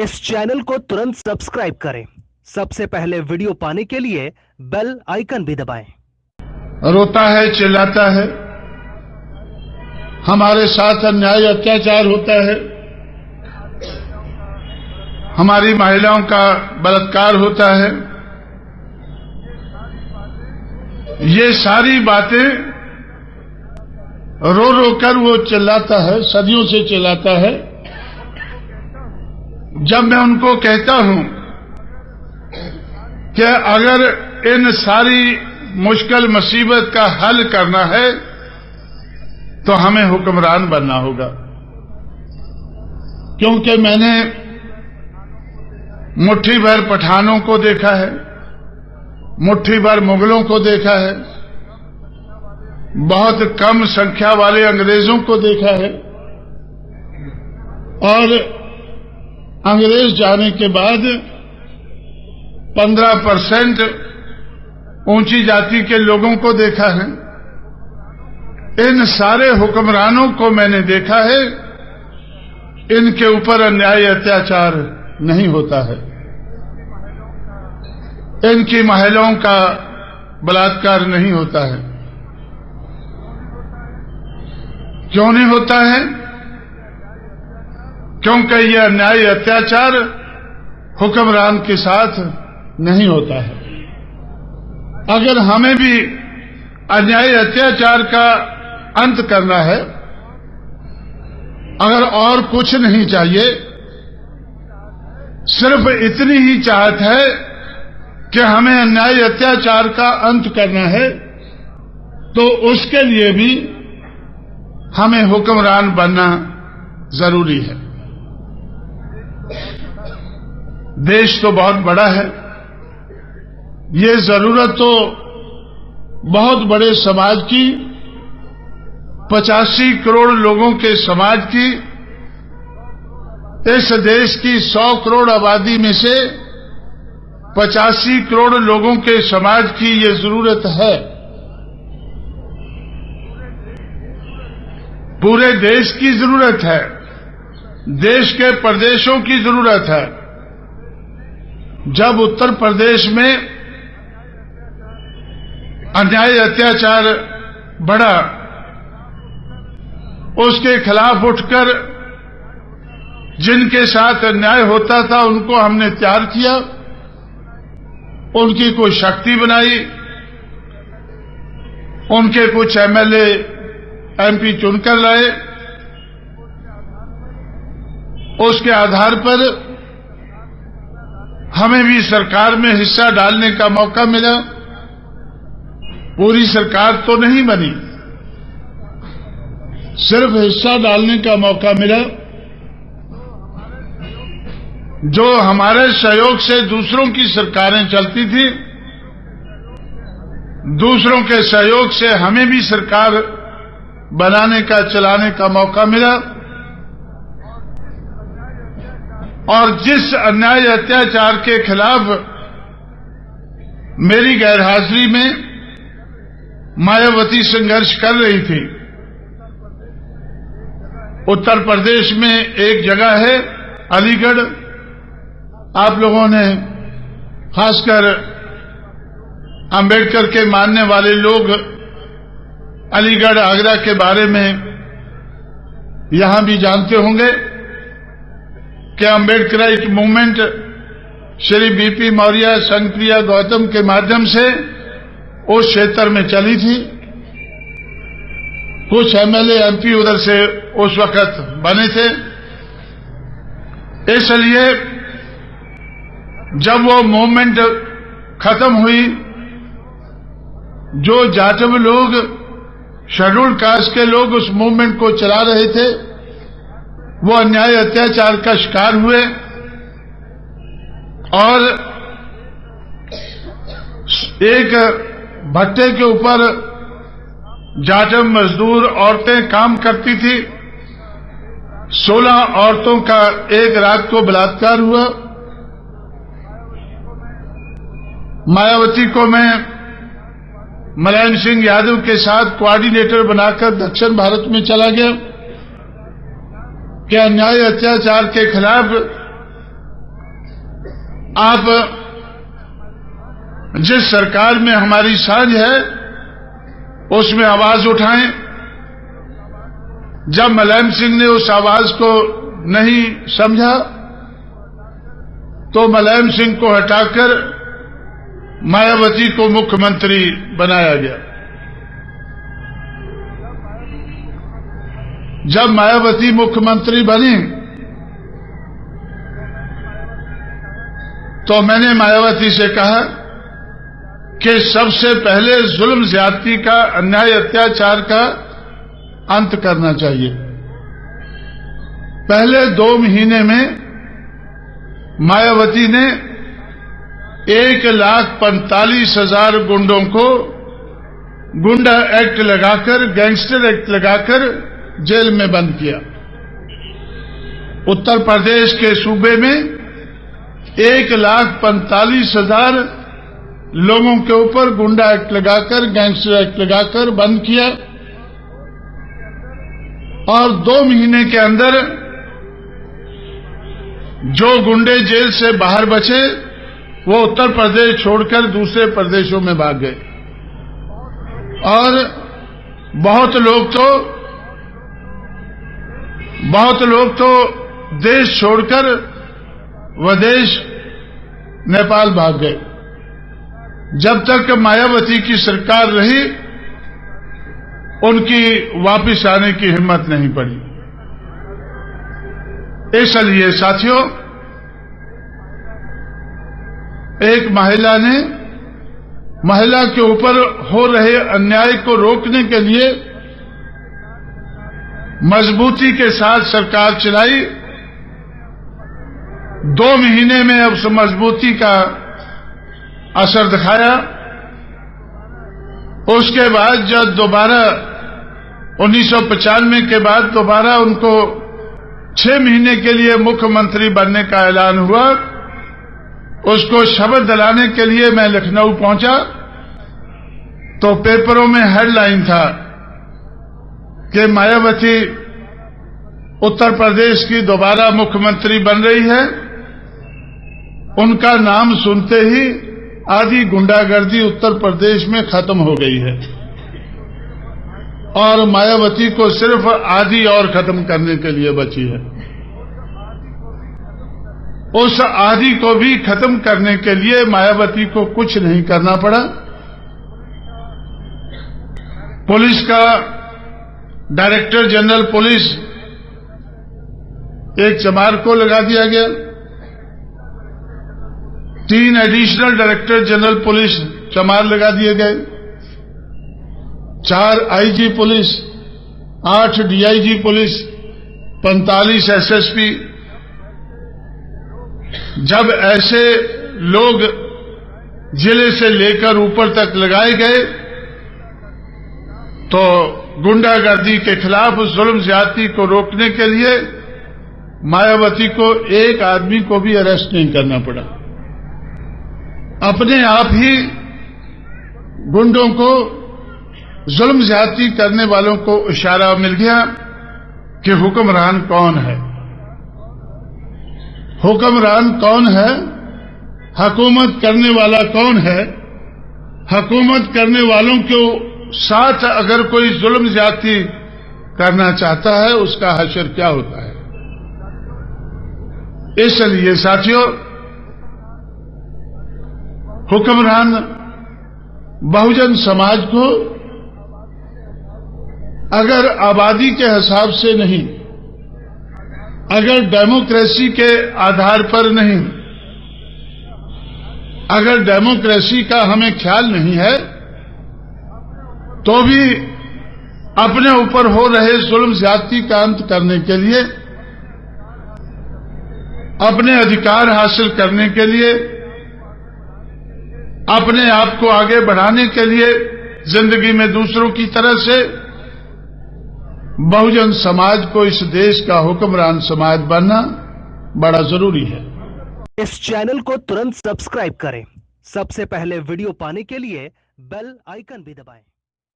इस चैनल को तुरंत सब्सक्राइब करें। सबसे पहले वीडियो पाने के लिए बेल आइकन भी दबाएं। रोता है, चिल्लाता है, हमारे साथ अन्याय अत्याचार होता है, हमारी महिलाओं का बलात्कार होता है। ये सारी बातें रो रो कर वो चिल्लाता है, सदियों से चिल्लाता है। जब मैं उनको कहता हूं कि अगर इन सारी मुश्किल मुसीबत का हल करना है तो हमें हुक्मरान बनना होगा, क्योंकि मैंने मुट्ठी भर पठानों को देखा है, मुट्ठी भर मुगलों को देखा है, बहुत कम संख्या वाले अंग्रेजों को देखा है, और अंग्रेज जाने के बाद 15% ऊंची जाति के लोगों को देखा है। इन सारे हुक्मरानों को मैंने देखा है, इनके ऊपर अन्याय अत्याचार नहीं होता है, इनकी महिलाओं का बलात्कार नहीं होता है। क्यों नहीं होता है? क्योंकि यह अन्याय अत्याचार हुक्मरान के साथ नहीं होता है। अगर हमें भी अन्याय अत्याचार का अंत करना है, अगर और कुछ नहीं चाहिए, सिर्फ इतनी ही चाहत है कि हमें अन्याय अत्याचार का अंत करना है, तो उसके लिए भी हमें हुक्मरान बनना जरूरी है। देश तो बहुत बड़ा है, ये जरूरत तो बहुत बड़े समाज की, 85 करोड़ लोगों के समाज की, इस देश की 100 करोड़ आबादी में से 85 करोड़ लोगों के समाज की ये जरूरत है। पूरे देश की जरूरत है, देश के प्रदेशों की जरूरत है। जब उत्तर प्रदेश में अन्याय अत्याचार बढ़ा, उसके खिलाफ उठकर जिनके साथ अन्याय होता था उनको हमने तैयार किया, उनकी कोई शक्ति बनाई, उनके कुछ एमएलए एमपी चुनकर लाए। उसके आधार पर हमें भी सरकार में हिस्सा डालने का मौका मिला। पूरी सरकार तो नहीं बनी, सिर्फ हिस्सा डालने का मौका मिला। जो हमारे सहयोग से दूसरों की सरकारें चलती थी, दूसरों के सहयोग से हमें भी सरकार बनाने का, चलाने का मौका मिला। और जिस अन्याय अत्याचार के खिलाफ मेरी गैरहाजिरी में मायावती संघर्ष कर रही थी, उत्तर प्रदेश में एक जगह है अलीगढ़। आप लोगों ने, खासकर अंबेडकर के मानने वाले लोग, अलीगढ़ आगरा के बारे में यहां भी जानते होंगे कि अम्बेडकराइट मूवमेंट श्री बीपी मौर्य, संगप्रिया गौतम के माध्यम से उस क्षेत्र में चली थी। कुछ एमएलए एमपी उधर से उस वक्त बने थे। इसलिए जब वो मूवमेंट खत्म हुई, जो जाटव लोग, शेड्यूल्ड कास्ट के लोग उस मूवमेंट को चला रहे थे, वो अन्याय अत्याचार का शिकार हुए और एक भट्टे के ऊपर जाटव मजदूर औरतें काम करती थी। 16 औरतों का एक रात को बलात्कार हुआ। मायावती को मैं मुलायम सिंह यादव के साथ कोऑर्डिनेटर बनाकर दक्षिण भारत में चला गया कि अन्याय अत्याचार के खिलाफ आप जिस सरकार में हमारी साझ है उसमें आवाज उठाएं। जब मुलायम सिंह ने उस आवाज को नहीं समझा तो मुलायम सिंह को हटाकर मायावती को मुख्यमंत्री बनाया गया। जब मायावती मुख्यमंत्री बनी तो मैंने मायावती से कहा कि सबसे पहले जुल्म ज्यादती का, अन्याय अत्याचार का अंत करना चाहिए। पहले 2 महीने में मायावती ने 1,45,000 गुंडों को गुंडा एक्ट लगाकर, गैंगस्टर एक्ट लगाकर जेल में बंद किया। उत्तर प्रदेश के सूबे में 1,45,000 लोगों के ऊपर गुंडा एक्ट लगाकर, गैंगस्टर एक्ट लगाकर बंद किया और 2 महीने के अंदर जो गुंडे जेल से बाहर बचे वो उत्तर प्रदेश छोड़कर दूसरे प्रदेशों में भाग गए और बहुत लोग तो देश छोड़कर विदेश नेपाल भाग गए। जब तक मायावती की सरकार रही उनकी वापस आने की हिम्मत नहीं पड़ी। इसलिए साथियों, एक महिला के ऊपर हो रहे अन्याय को रोकने के लिए मजबूती के साथ सरकार चलाई। 2 महीने में अब उस मजबूती का असर दिखाया। उसके बाद जब दोबारा 1995 के बाद दोबारा उनको 6 महीने के लिए मुख्यमंत्री बनने का ऐलान हुआ, उसको शपथ दिलाने के लिए मैं लखनऊ पहुंचा तो पेपरों में हेडलाइन था कि मायावती उत्तर प्रदेश की दोबारा मुख्यमंत्री बन रही है। उनका नाम सुनते ही आधी गुंडागर्दी उत्तर प्रदेश में खत्म हो गई है और मायावती को सिर्फ आधी और खत्म करने के लिए बची है। उस आधी को भी खत्म करने के लिए मायावती को कुछ नहीं करना पड़ा। पुलिस का डायरेक्टर जनरल पुलिस एक चमार को लगा दिया गया। 3 एडिशनल डायरेक्टर जनरल पुलिस चमार लगा दिए गए। 4 IG police, 8 DIG police, 45 SSP. जब ऐसे लोग जिले से लेकर ऊपर तक लगाए गए तो गुंडागर्दी के खिलाफ जुल्म ज्यादती को रोकने के लिए मायावती को एक आदमी को भी अरेस्ट नहीं करना पड़ा। अपने आप ही गुंडों को, जुल्म ज्यादती करने वालों को इशारा मिल गया कि हुक्मरान कौन है। हुक्मरान कौन है, हुकूमत करने वाला कौन है, हुकूमत करने वालों के साथ अगर कोई जुल्म ज्यादती करना चाहता है उसका हश्र क्या होता है। इसलिए साथियों, हुक्मरान बहुजन समाज को अगर आबादी के हिसाब से नहीं, अगर डेमोक्रेसी के आधार पर नहीं, अगर डेमोक्रेसी का हमें ख्याल नहीं है तो भी अपने ऊपर हो रहे जुल्म ज्यादती का अंत करने के लिए, अपने अधिकार हासिल करने के लिए, अपने आप को आगे बढ़ाने के लिए जिंदगी में दूसरों की तरह से बहुजन समाज को, इस देश का हुक्मरान समाज बनना बड़ा जरूरी है। इस चैनल को तुरंत सब्सक्राइब करें। सबसे पहले वीडियो पाने के लिए बेल आइकन भी दबाएं।